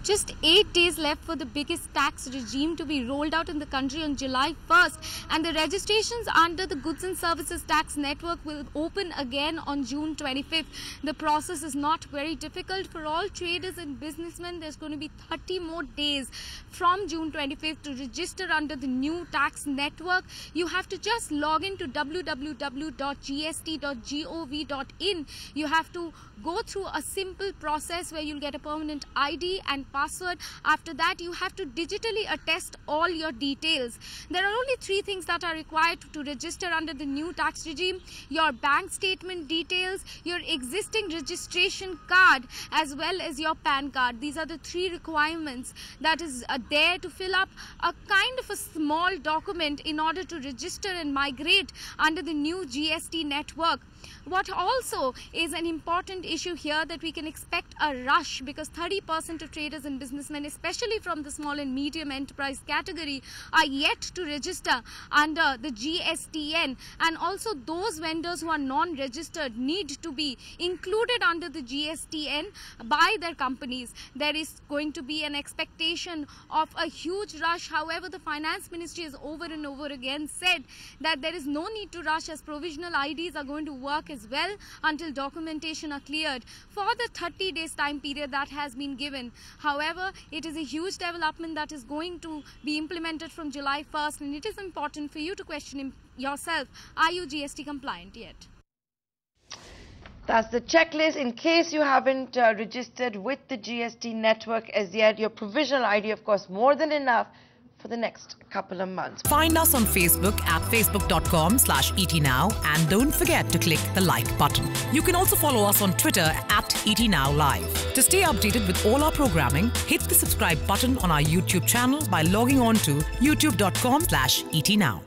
Just 8 days left for the biggest tax regime to be rolled out in the country on July 1st, and the registrations under the Goods and Services Tax Network will open again on June 25th. The process is not very difficult for all traders and businessmen. There's going to be 30 more days from June 25th to register under the new tax network. You have to just log into www.gst.gov.in. You have to go through a simple process where you'll get a permanent ID and password. After that, you have to digitally attest all your details. There are only 3 things that are required to register under the new tax regime: your bank statement details, your existing registration card, as well as your PAN card. These are the 3 requirements that is there to fill up a kind of a small document in order to register and migrate under the new GST network. What also is an important issue here, that we can expect a rush, because 30% of traders and businessmen, especially from the small and medium enterprise category, are yet to register under the GSTN, and also those vendors who are non-registered need to be included under the GSTN by their companies. There is going to be an expectation of a huge rush. However, the Finance Ministry has over and over again said that there is no need to rush, as provisional IDs are going to work as well until documentation are cleared for the 30 days time period that has been given. However, it is a huge development that is going to be implemented from July 1st, and it is important for you to question yourself, are you GST compliant yet? That's the checklist. In case you haven't registered with the GST network as yet, your provisional ID, of course, more than enough for the next couple of months. Find us on Facebook at facebook.com/ETNow, and don't forget to click the like button. You can also follow us on Twitter at ETNowLive. To stay updated with all our programming, hit the subscribe button on our YouTube channel by logging on to youtube.com/ETNow.